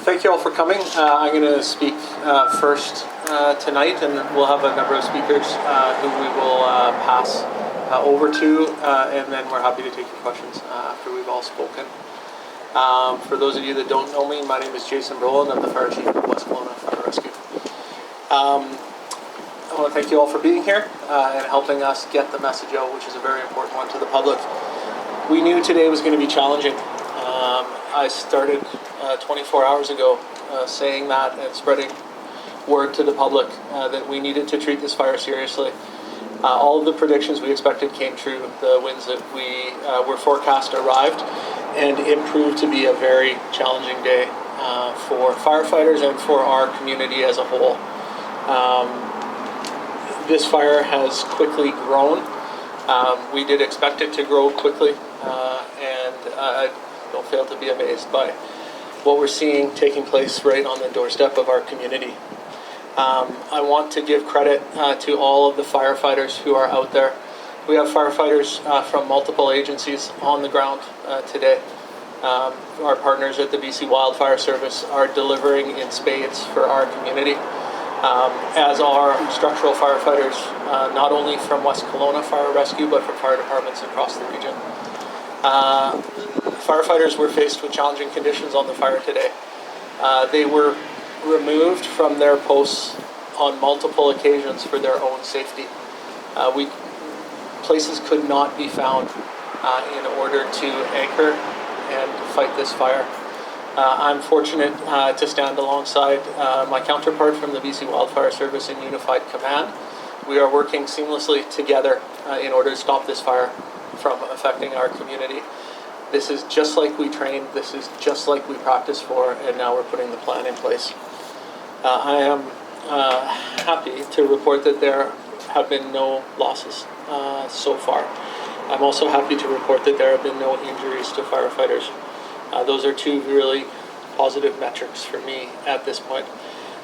Thank you all for coming. I'm going to speak first tonight, and we'll have a number of speakers who we will pass over to, and then we're happy to take your questions after we've all spoken. For those of you that don't know me, my name is Jason Brolin. I'm the Fire Chief of West Kelowna Fire Rescue. I want to thank you all for being here and helping us get the message out, which is a very important one to the public. We knew today was going to be challenging. I started 24 hours ago saying that and spreading word to the public that we needed to treat this fire seriously. All of the predictions we expected came true. The winds that we were forecast arrived, and it proved to be a very challenging day for firefighters and for our community as a whole. This fire has quickly grown. We did expect it to grow quickly, and I don't fail to be amazed by what we're seeing taking place right on the doorstep of our community. I want to give credit to all of the firefighters who are out there. We have firefighters from multiple agencies on the ground today. Our partners at the BC Wildfire Service are delivering in spades for our community, as are structural firefighters, not only from West Kelowna Fire Rescue, but from fire departments across the region. Firefighters were faced with challenging conditions on the fire today. They were removed from their posts on multiple occasions for their own safety. Places could not be found in order to anchor and fight this fire. I'm fortunate to stand alongside my counterpart from the BC Wildfire Service in Unified Command. We are working seamlessly together in order to stop this fire from affecting our community. This is just like we trained, this is just like we practiced for, and now we're putting the plan in place. I am happy to report that there have been no losses so far. I'm also happy to report that there have been no injuries to firefighters. Those are two really positive metrics for me at this point.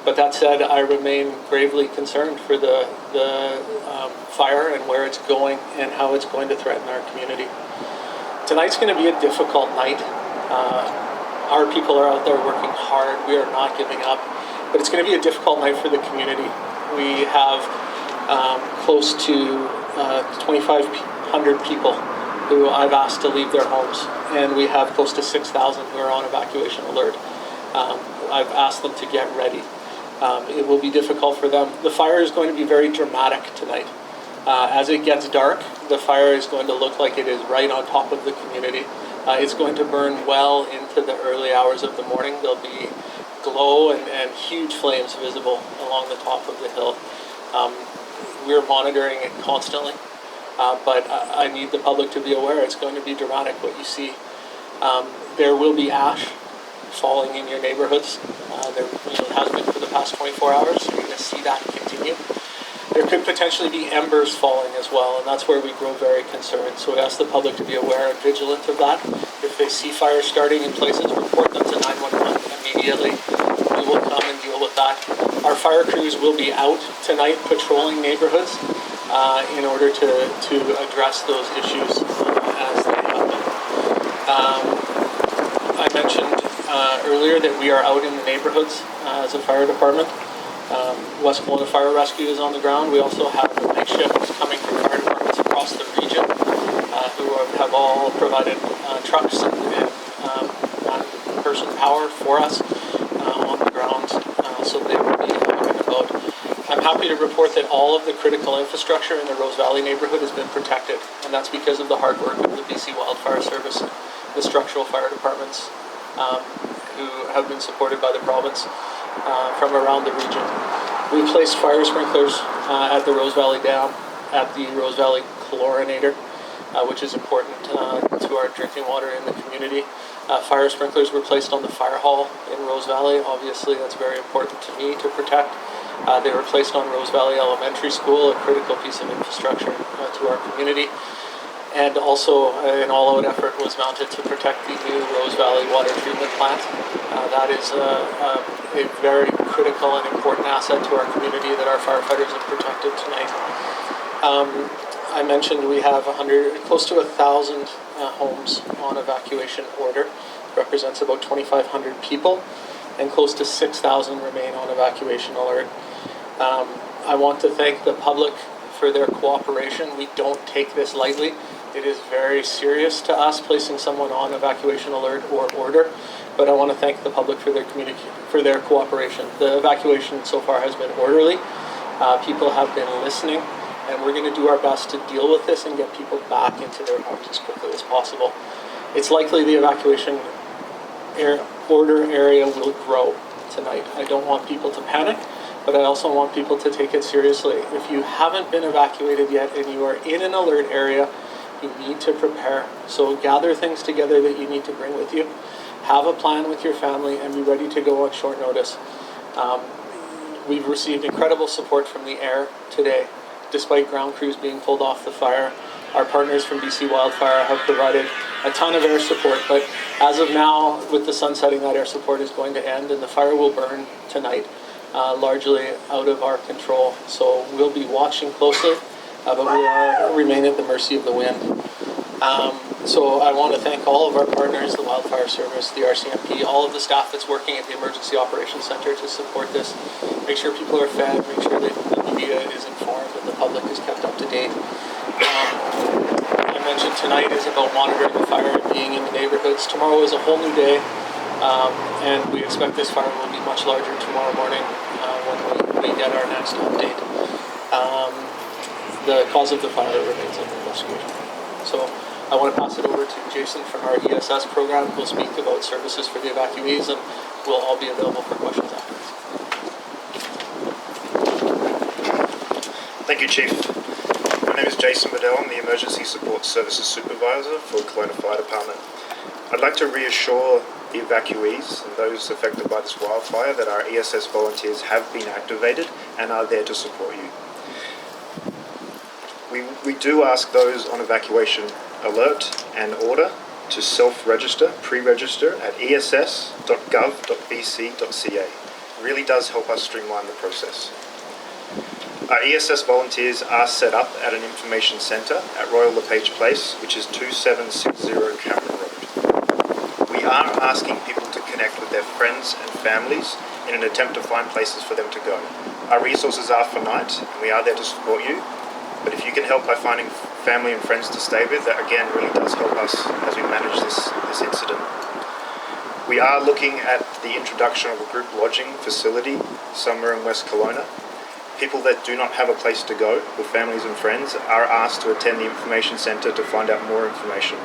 But that said, I remain gravely concerned for the fire and where it's going and how it's going to threaten our community. Tonight's going to be a difficult night. Our people are out there working hard. We are not giving up. But it's going to be a difficult night for the community. We have close to 2,500 people who I've asked to leave their homes, and we have close to 6,000 who are on evacuation alert. I've asked them to get ready. It will be difficult for them. The fire is going to be very dramatic tonight. As it gets dark, the fire is going to look like it is right on top of the community. It's going to burn well into the early hours of the morning. There'll be glow and huge flames visible along the top of the hill. We're monitoring it constantly, but I need the public to be aware it's going to be dramatic what you see. There will be ash falling in your neighborhoods. There has been for the past 24 hours. You're going to see that continue. There could potentially be embers falling as well, and that's where we grow very concerned. So we ask the public to be aware and vigilant of that. If they see fires starting in places, report them to 911 immediately. We will come and deal with that. Our fire crews will be out tonight patrolling neighborhoods in order to address those issues as they happen. I mentioned earlier that we are out in the neighborhoods as a fire department. West Kelowna Fire Rescue is on the ground. We also have night shifts coming from fire departments across the region who have all provided trucks and one-person power for us on the ground, so they will be out and about. I'm happy to report that all of the critical infrastructure in the Rose Valley neighborhood has been protected, and that's because of the hard work of the BC Wildfire Service, the structural fire departments who have been supported by the province from around the region. We placed fire sprinklers at the Rose Valley Dam, at the Rose Valley Chlorinator, which is important to our drinking water in the community. Fire sprinklers were placed on the fire hall in Rose Valley. Obviously, that's very important to me to protect. They were placed on Rose Valley Elementary School, a critical piece of infrastructure to our community. And also, an all-out effort was mounted to protect the new Rose Valley water treatment plant. That is a very critical and important asset to our community that our firefighters have protected tonight. I mentioned we have close to 1,000 homes on evacuation order. Represents about 2,500 people. and close to 6,000 remain on evacuation alert. I want to thank the public for their cooperation. We don't take this lightly. It is very serious to us placing someone on evacuation alert or order, but I want to thank the public for their cooperation. The evacuation so far has been orderly. People have been listening, and we're going to do our best to deal with this and get people back into their homes as quickly as possible. It's likely the evacuation order area will grow tonight. I don't want people to panic, but I also want people to take it seriously. If you haven't been evacuated yet and you are in an alert area, you need to prepare. So gather things together that you need to bring with you. Have a plan with your family and be ready to go on short notice. We've received incredible support from the air today. Despite ground crews being pulled off the fire, our partners from BC Wildfire have provided a ton of air support, but as of now, with the sun setting, that air support is going to end and the fire will burn tonight, largely out of our control. So we'll be watching closely, but we remain at the mercy of the wind. So I want to thank all of our partners, the Wildfire Service, the RCMP, all of the staff that's working at the Emergency Operations Center to support this. Make sure people are fed, make sure that the media is informed and the public is kept up to date. I mentioned tonight is about monitoring the fire and being in the neighborhoods. Tomorrow is a whole new day, and we expect this fire will be much larger tomorrow morning when we get our next update. The cause of the fire remains under investigation. So I want to pass it over to Jason from our ESS program, who will speak about services for the evacuees, and we'll all be available for questions afterwards. Thank you, Chief. My name is Jason McDougall. I'm the Emergency Support Services Supervisor for Kelowna Fire Department. I'd like to reassure the evacuees and those affected by this wildfire that our ESS volunteers have been activated and are there to support you. We do ask those on evacuation alert and order to self-register, pre-register at ess.gov.bc.ca. It really does help us streamline the process. Our ESS volunteers are set up at an information centre at Royal LePage Place, which is 2760 Cameron Road. We are asking people to connect with their friends and families in an attempt to find places for them to go. Our resources are finite, and we are there to support you. But if you can help by finding family and friends to stay with, that again really does help us as we manage this incident. We are looking at the introduction of a group lodging facility somewhere in West Kelowna. People that do not have a place to go with families and friends are asked to attend the information centre to find out more information.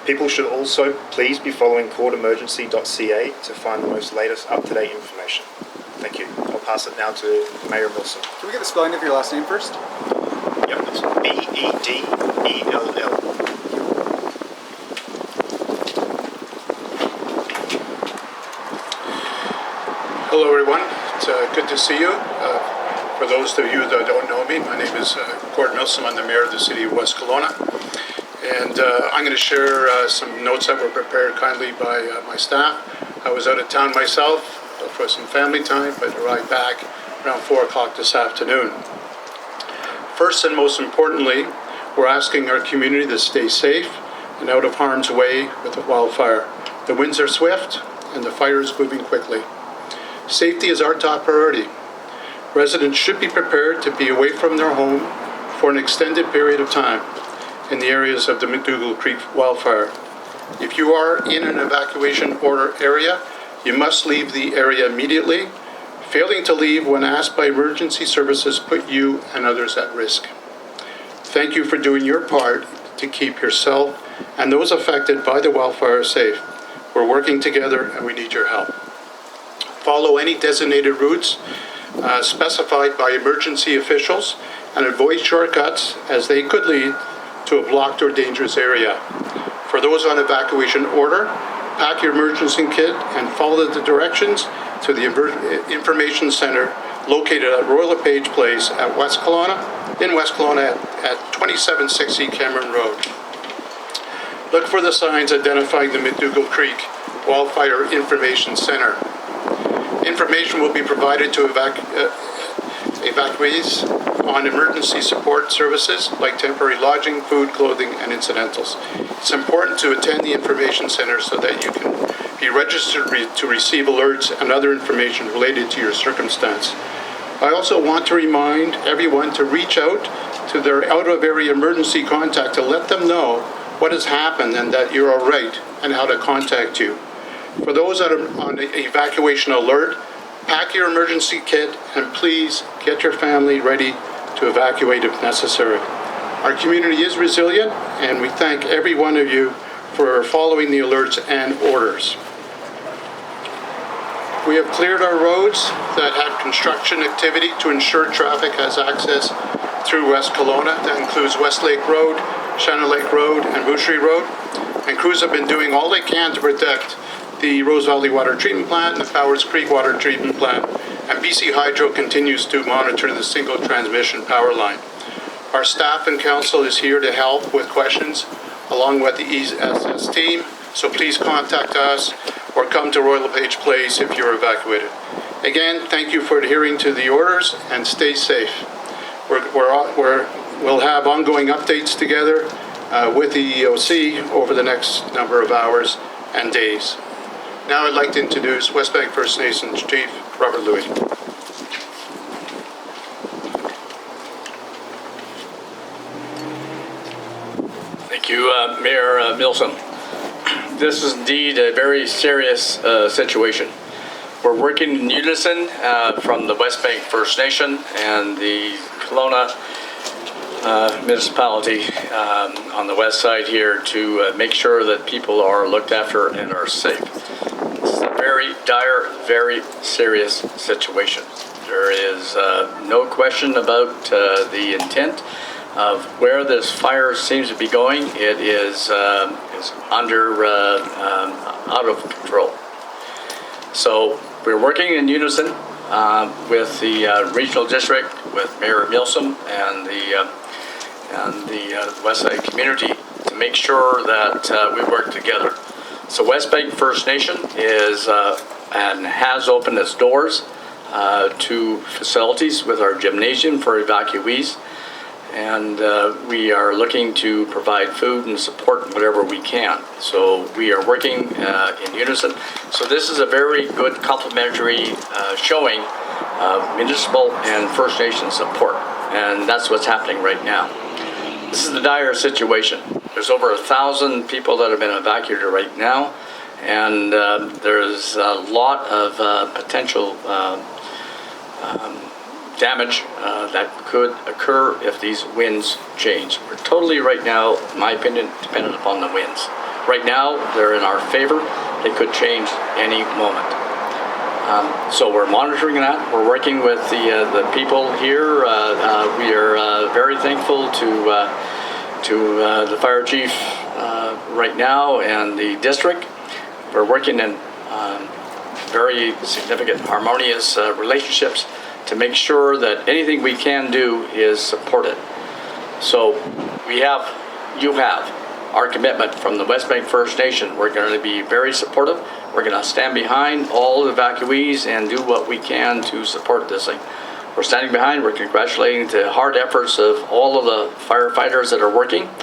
People should also please be following courtemergency.ca to find the most latest up-to-date information. Thank you. I'll pass it now to Mayor Milson. Can we get the spelling of your last name first? Yep, it's B-E-D-E-L-L. Hello everyone, it's good to see you. For those of you that don't know me, my name is Gord Milsom. I'm the Mayor of the City of West Kelowna. And I'm going to share some notes that were prepared kindly by my staff. I was out of town myself for some family time, but arrived back around 4 o'clock this afternoon. First and most importantly, we're asking our community to stay safe and out of harm's way with the wildfire. The winds are swift and the fire is moving quickly. Safety is our top priority. Residents should be prepared to be away from their home for an extended period of time in the areas of the McDougall Creek Wildfire. If you are in an evacuation order area, you must leave the area immediately. Failing to leave when asked by emergency services put you and others at risk. Thank you for doing your part to keep yourself and those affected by the wildfire safe. We're working together and we need your help. Follow any designated routes specified by emergency officials and avoid shortcuts as they could lead to a blocked or dangerous area. For those on evacuation order, pack your emergency kit and follow the directions to the information center located at Royal LePage Place at West Kelowna, in West Kelowna at 2760 Cameron Road. Look for the signs identifying the McDougall Creek Wildfire Information Center. Information will be provided to evacuees on emergency support services like temporary lodging, food, clothing, and incidentals. It's important to attend the information center so that you can Be registered to receive alerts and other information related to your circumstance. I also want to remind everyone to reach out to their out-of-area emergency contact to let them know what has happened and that you're all right and how to contact you. For those that are on evacuation alert, pack your emergency kit and please get your family ready to evacuate if necessary. Our community is resilient and we thank every one of you for following the alerts and orders. We have cleared our roads that had construction activity to ensure traffic has access through West Kelowna. That includes West Lake Road, Shannon Lake Road, and Boucherie Road. And crews have been doing all they can to protect the Rose Valley Water Treatment Plant and the Powers Creek Water Treatment Plant. And BC Hydro continues to monitor the single transmission power line. Our staff and council is here to help with questions along with the ESS team. So please contact us or come to Royal LePage Place if you're evacuated. Again, thank you for adhering to the orders and stay safe. We'll have ongoing updates together with the EOC over the next number of hours and days. Now I'd like to introduce Westbank First Nation Chief Robert Louis. Thank you, Mayor Milsom. This is indeed a very serious situation. We're working in unison from the Westbank First Nation and the Kelowna municipality on the west side here to make sure that people are looked after and are safe. This is a very dire, very serious situation. There is no question about the intent of where this fire seems to be going. It is under out of control. So we're working in unison with the regional district, with Mayor Milsom and the Westside community to make sure that we work together. So Westbank First Nation is and has opened its doors to facilities with our gymnasium for evacuees. And we are looking to provide food and support whatever we can. So we are working in unison. So this is a very good complementary showing of municipal and First Nation support. And that's what's happening right now. This is a dire situation. There's over 1,000 people that have been evacuated right now. And there's a lot of potential damage that could occur if these winds change. We're totally right now, in my opinion, dependent upon the winds. Right now, they're in our favor. They could change any moment. So we're monitoring that. We're working with the people here. We are very thankful to the fire chief right now and the district. We're working in very significant harmonious relationships to make sure that anything we can do is supported. So you have our commitment from the Westbank First Nation. We're going to be very supportive. We're going to stand behind all the evacuees and do what we can to support this thing. We're standing behind. We're congratulating the hard efforts of all of the firefighters that are working.